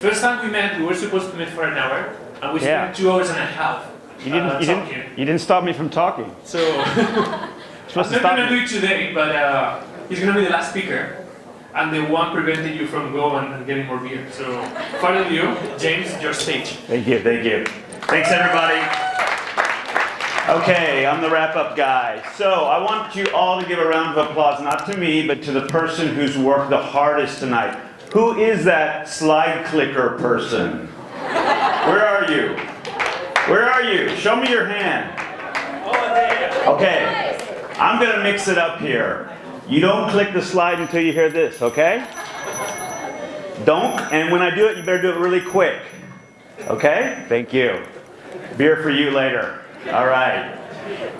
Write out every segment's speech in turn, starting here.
First time we met, we were supposed to meet for an hour, and we spent 2 hours and a half. You didn't stop me from talking. So I'm not going to do it today, but he's going to be the last speaker, and the one preventing you from going and getting more beer. So, finally, you, James, your stage. Thank you, thank you. Thanks, everybody. Okay, I'm the wrap-up guy. So I want you all to give a round of applause, not to me, but to the person who's worked the hardest tonight. Who is that slide clicker person? Where are you? Where are you? Show me your hand. Okay, I'm gonna mix it up here. You don't click the slide until you hear this, okay? Don't, and when I do it, you better do it really quick. Okay? Thank you. Beer for you later. All right.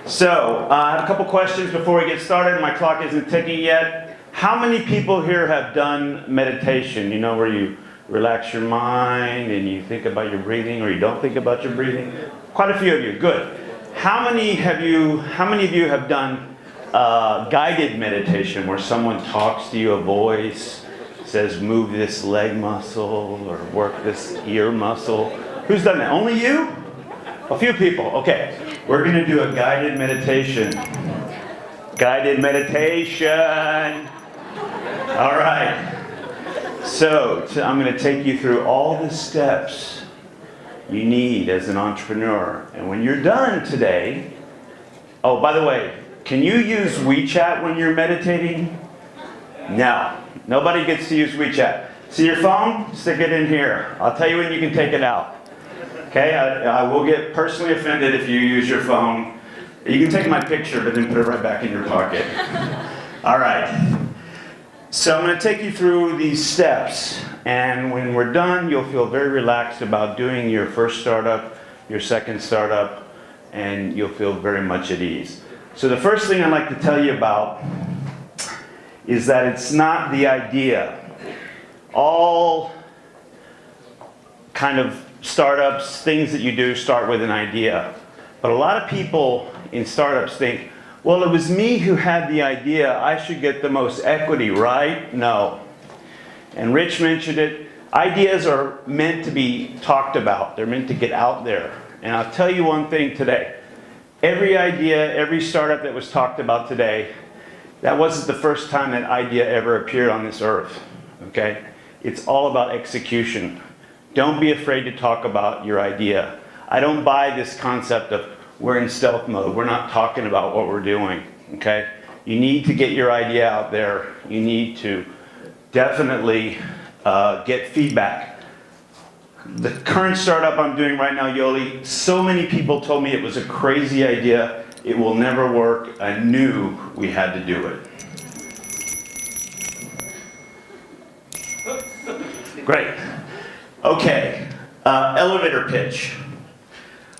So, I have a couple questions before we get started. My clock isn't ticking yet. How many people here have done meditation? You know, where you relax your mind and you think about your breathing, or you don't think about your breathing? Quite a few of you. Good. How many of you have done guided meditation, where someone talks to you, a voice says, move this leg muscle or work this ear muscle? Who's done that? Only you? A few people. Okay. We're going to do a guided meditation. Guided meditation. All right. So I'm going to take you through all the steps you need as an entrepreneur. And when you're done today, oh, by the way, can you use WeChat when you're meditating? No. Nobody gets to use WeChat. See your phone? Stick it in here. I'll tell you when you can take it out. Okay? I will get personally offended if you use your phone. You can take my picture, but then put it right back in your pocket. All right. So I'm going to take you through these steps. And when we're done, you'll feel very relaxed about doing your first startup, your second startup, and you'll feel very much at ease. So the first thing I'd like to tell you about is that it's not the idea. All kind of startups, things that you do start with an idea. But a lot of people in startups think, well, it was me who had the idea, I should get the most equity, right? No. And Rich mentioned it. Ideas are meant to be talked about. They're meant to get out there. And I'll tell you one thing today. Every idea, every startup that was talked about today, that wasn't the first time that idea ever appeared on this earth, okay? It's all about execution. Don't be afraid to talk about your idea. I don't buy this concept of we're in stealth mode. We're not talking about what we're doing, okay? You need to get your idea out there. You need to definitely get feedback. The current startup I'm doing right now, Yoli, so many people told me it was a crazy idea. It will never work. I knew we had to do it. Great. Okay, elevator pitch.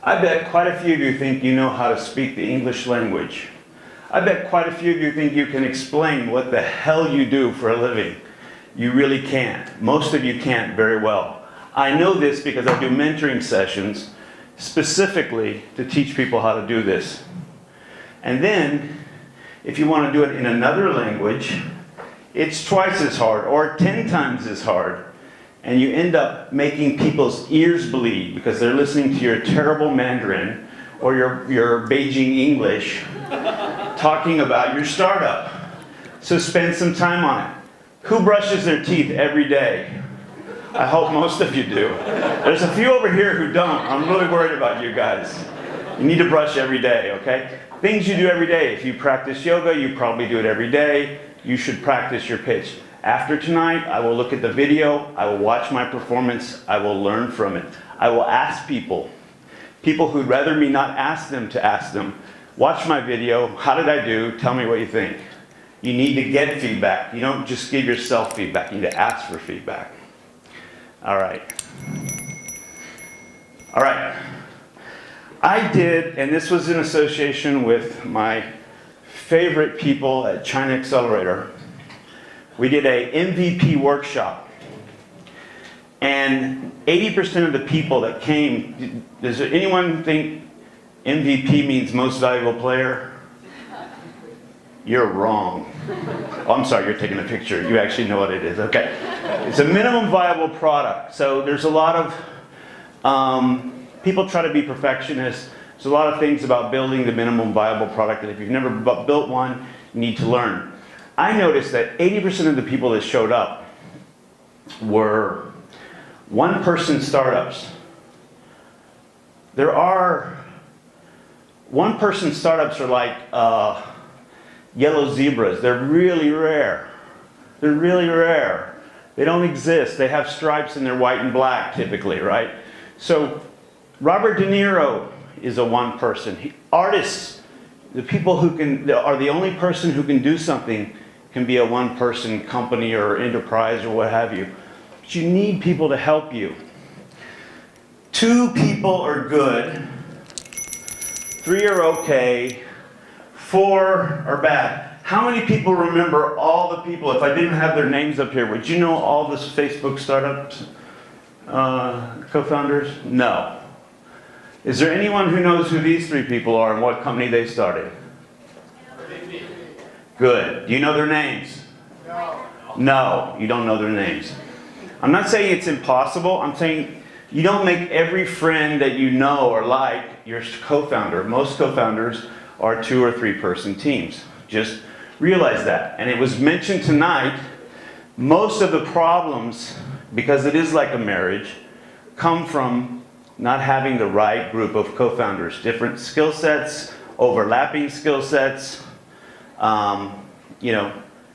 I bet quite a few of you think you know how to speak the English language. I bet quite a few of you think you can explain what the hell you do for a living. You really can't. Most of you can't very well. I know this because I do mentoring sessions specifically to teach people how to do this. And then, if you want to do it in another language, it's twice as hard or 10 times as hard. And you end up making people's ears bleed because they're listening to your terrible Mandarin or your Beijing English talking about your startup. So spend some time on it. Who brushes their teeth every day? I hope most of you do. There's a few over here who don't. I'm really worried about you guys. You need to brush every day, okay? Things you do every day. If you practice yoga, you probably do it every day. You should practice your pitch. After tonight, I will look at the video, I will watch my performance, I will learn from it. I will ask people who'd rather me not ask them to ask them, watch my video, how did I do, tell me what you think. You need to get feedback. You don't just give yourself feedback, you need to ask for feedback. All right. All right. I did, and this was in association with my favorite people at Chinaccelerator. We did a MVP workshop, and 80% of the people that came, does anyone think MVP means most valuable player? You're wrong. Oh, I'm sorry, you're taking a picture. You actually know what it is. Okay. It's a minimum viable product. So there's a lot of, people try to be perfectionists. There's a lot of things about building the minimum viable product that if you've never built one, you need to learn. I noticed that 80% of the people that showed up were one-person startups. There are, one-person startups are like yellow zebras. They're really rare. They're really rare. They don't exist. They have stripes and they're white and black typically, right? So Robert De Niro is a one-person. Artists, the people who are the only person who can do something can be a one-person company or enterprise or what have you. But you need people to help you. 2 people are good. 3 are okay. 4 are bad. How many people remember all the people, if I didn't have their names up here, would you know all the Facebook startups, co-founders? No. Is there anyone who knows who these 3 people are and what company they started? Good. Do you know their names? No. No, you don't know their names. I'm not saying it's impossible. I'm saying you don't make every friend that you know or like your co-founder. Most co-founders are 2 or 3 person teams. Just realize that. And it was mentioned tonight, most of the problems, because it is like a marriage, come from not having the right group of co-founders. Different skill sets, overlapping skill sets,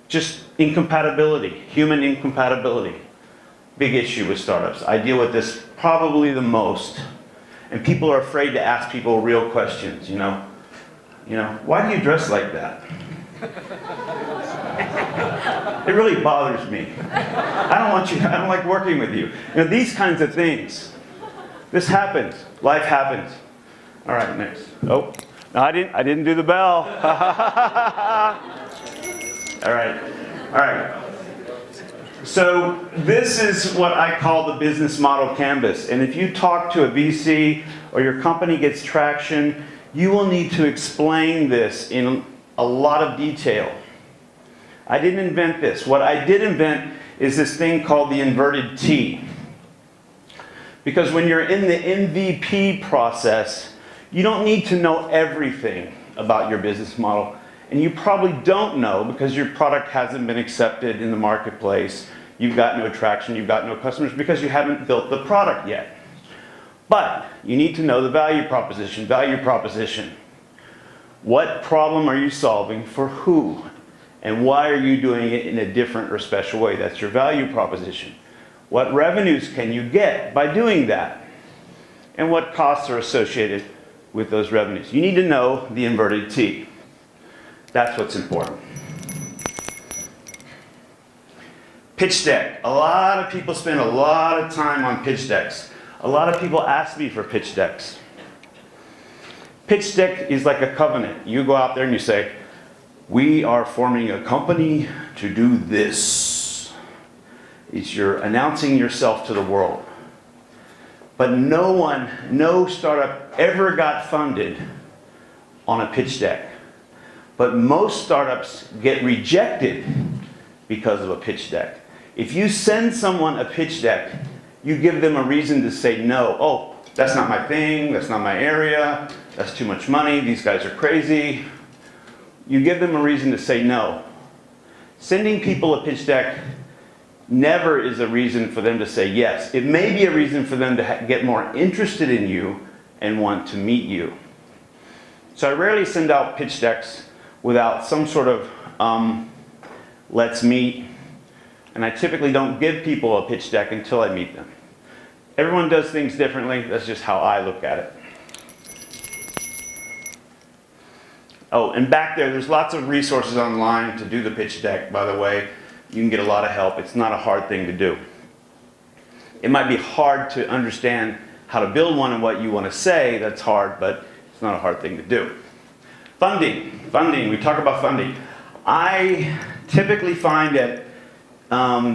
just incompatibility, human incompatibility. Big issue with startups. I deal with this probably the most. And people are afraid to ask people real questions, why do you dress like that? It really bothers me. I don't like working with you. These kinds of things. This happens. Life happens. All right, next. Oh, no, I didn't do the bell. All right. So this is what I call the business model canvas. And if you talk to a VC or your company gets traction, you will need to explain this in a lot of detail. I didn't invent this. What I did invent is this thing called the inverted T. Because when you're in the MVP process, you don't need to know everything about your business model. And you probably don't know because your product hasn't been accepted in the marketplace. You've got no traction, you've got no customers because you haven't built the product yet. But you need to know the value proposition. Value proposition. What problem are you solving for who? And why are you doing it in a different or special way? That's your value proposition. What revenues can you get by doing that? And what costs are associated with those revenues? You need to know the inverted T. That's what's important. Pitch deck. A lot of people spend a lot of time on pitch decks. A lot of people ask me for pitch decks. Pitch deck is like a covenant. You go out there and you say, we are forming a company to do this. You're announcing yourself to the world. But no startup ever got funded on a pitch deck. But most startups get rejected because of a pitch deck. If you send someone a pitch deck, you give them a reason to say no. Oh, that's not my thing, that's not my area, that's too much money, these guys are crazy. You give them a reason to say no. Sending people a pitch deck never is a reason for them to say yes. It may be a reason for them to get more interested in you and want to meet you. So I rarely send out pitch decks without some sort of let's meet. And I typically don't give people a pitch deck until I meet them. Everyone does things differently. That's just how I look at it. Oh, and back there's lots of resources online to do the pitch deck, by the way. You can get a lot of help. It's not a hard thing to do. It might be hard to understand how to build one and what you want to say. That's hard, but it's not a hard thing to do. Funding. We talk about funding. I typically find at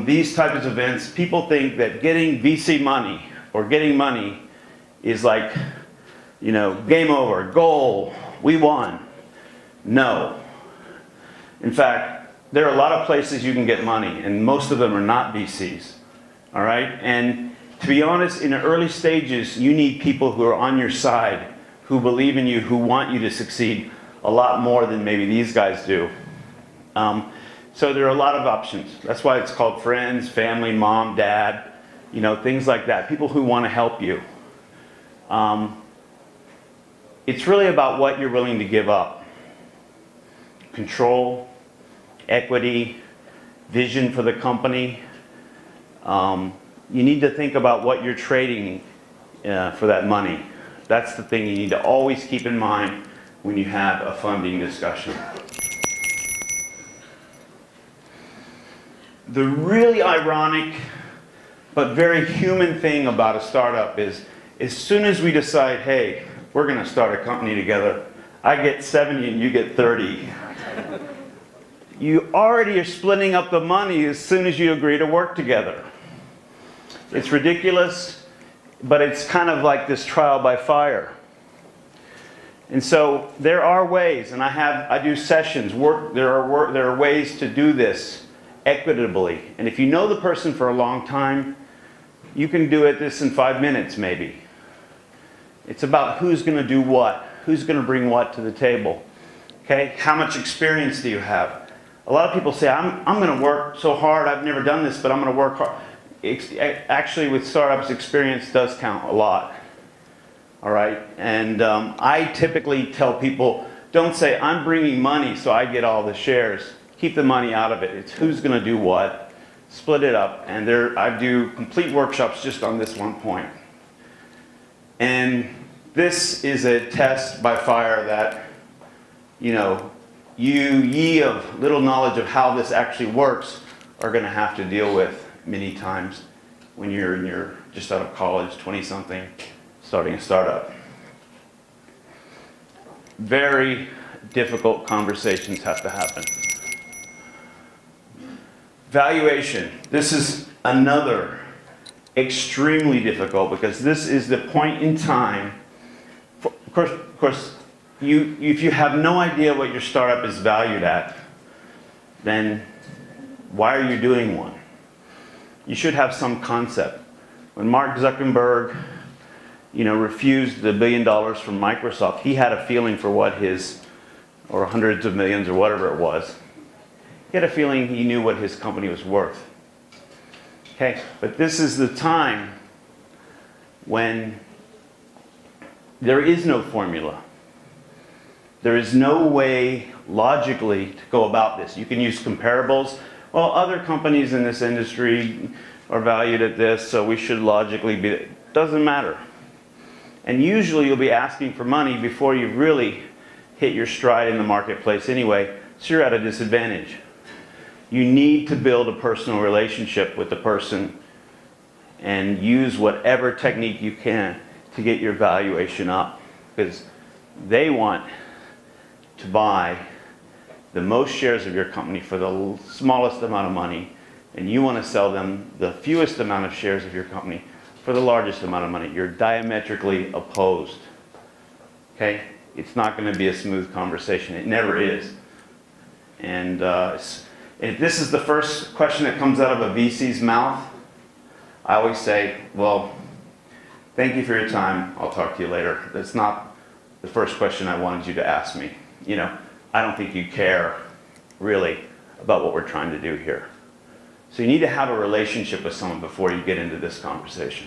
these types of events, people think that getting VC money or getting money is like, game over, goal, we won. No. In fact, there are a lot of places you can get money, and most of them are not VCs. All right? And to be honest, in the early stages, you need people who are on your side, who believe in you, who want you to succeed a lot more than maybe these guys do. So there are a lot of options. That's why it's called friends, family, mom, dad, you know, things like that. People who want to help you. It's really about what you're willing to give up. Control, equity, vision for the company. You need to think about what you're trading for that money. That's the thing you need to always keep in mind when you have a funding discussion. The really ironic but very human thing about a startup is, as soon as we decide, hey, we're going to start a company together, I get 70 and you get 30. You already are splitting up the money as soon as you agree to work together. It's ridiculous, but it's kind of like this trial by fire. And so there are ways, and I do sessions. There are ways to do this equitably. And if you know the person for a long time, you can do this in 5 minutes maybe. It's about who's going to do what, who's going to bring what to the table. Okay? How much experience do you have? A lot of people say, I'm going to work so hard, I've never done this, but I'm going to work hard. Actually, with startups, experience does count a lot. All right? And I typically tell people, don't say, I'm bringing money so I get all the shares. Keep the money out of it. It's who's going to do what. Split it up. And I do complete workshops just on this one point. And this is a test by fire that, you know, ye of little knowledge of how this actually works are going to have to deal with many times when you're just out of college, 20-something, starting a startup. Very difficult conversations have to happen. Valuation. This is another extremely difficult because this is the point in time. Of course, if you have no idea what your startup is valued at, then why are you doing one? You should have some concept. When Mark Zuckerberg, you know, refused the $1 billion from Microsoft, he had a feeling for what or hundreds of millions or whatever it was. He had a feeling he knew what his company was worth. Okay, but this is the time when there is no formula. There is no way logically to go about this. You can use comparables. Well, other companies in this industry are valued at this, so we should logically be. It doesn't matter. And usually you'll be asking for money before you've really hit your stride in the marketplace anyway, so you're at a disadvantage. You need to build a personal relationship with the person and use whatever technique you can to get your valuation up, because they want to buy the most shares of your company for the smallest amount of money, and you want to sell them the fewest amount of shares of your company for the largest amount of money. You're diametrically opposed. Okay? It's not going to be a smooth conversation. It never is. And if this is the first question that comes out of a VC's mouth, I always say, well, thank you for your time. I'll talk to you later. That's not the first question I wanted you to ask me. You know, I don't think you care really about what we're trying to do here. So you need to have a relationship with someone before you get into this conversation.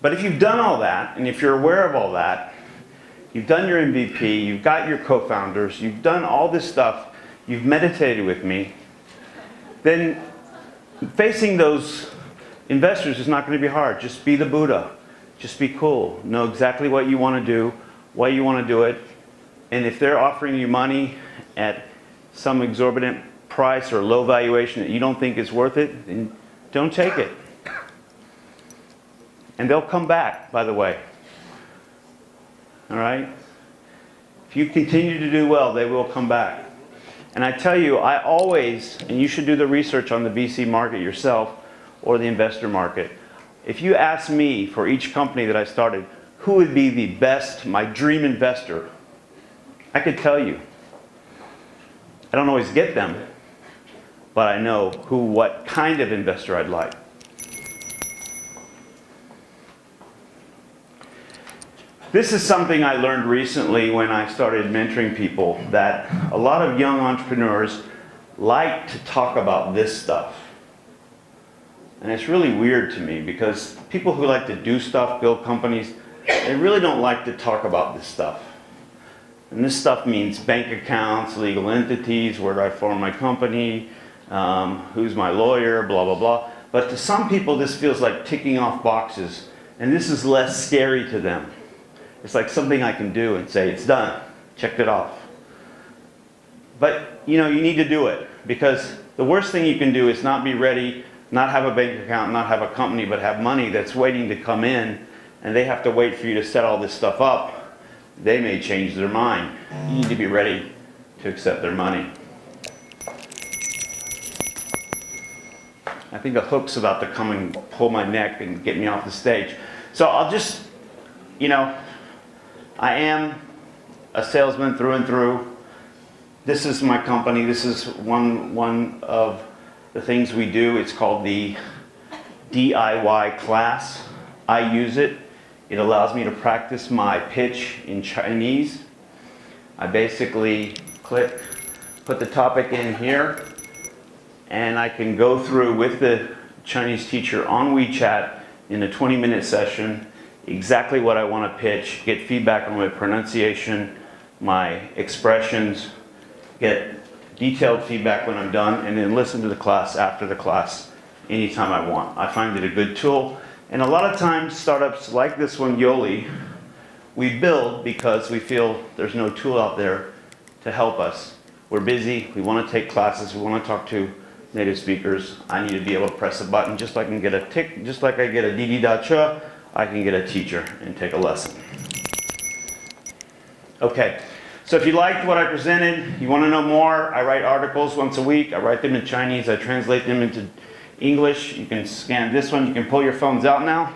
But if you've done all that, and if you're aware of all that, you've done your MVP, you've got your co-founders, you've done all this stuff, you've meditated with me, then facing those investors is not going to be hard. Just be the Buddha. Just be cool. Know exactly what you want to do, why you want to do it, and if they're offering you money at some exorbitant price or low valuation that you don't think is worth it, then don't take it. And they'll come back, by the way. All right? If you continue to do well, they will come back. And I tell you, I always, and you should do the research on the VC market yourself or the investor market. If you ask me for each company that I started, who would be the best, my dream investor, I could tell you. I don't always get them, but I know what kind of investor I'd like. This is something I learned recently when I started mentoring people, that a lot of young entrepreneurs like to talk about this stuff. And it's really weird to me because people who like to do stuff, build companies, they really don't like to talk about this stuff. And this stuff means bank accounts, legal entities, where do I form my company, who's my lawyer, blah, blah, blah. But to some people, this feels like ticking off boxes. And this is less scary to them. It's like something I can do and say, it's done, checked it off. But you need to do it, because the worst thing you can do is not be ready, not have a bank account, not have a company, but have money that's waiting to come in, and they have to wait for you to set all this stuff up. They may change their mind. You need to be ready to accept their money. I think a hook's about to come and pull my neck and get me off the stage. So I'll just, I am a salesman through and through. This is my company. This is one of the things we do. It's called the DIY class. I use it. It allows me to practice my pitch in Chinese. I basically click, put the topic in here, and I can go through with the Chinese teacher on WeChat in a 20-minute session exactly what I want to pitch, get feedback on my pronunciation, my expressions, get detailed feedback when I'm done, and then listen to the class after the class anytime I want. I find it a good tool. And a lot of times startups like this one, Yoli, we build because we feel there's no tool out there to help us. We're busy, we want to take classes, we want to talk to native speakers. I need to be able to press a button just like I can get a Didi Da Cha, I can get a teacher and take a lesson. Okay, so if you liked what I presented, you want to know more, I write articles once a week. I write them in Chinese, I translate them into English. You can scan this one, you can pull your phones out now.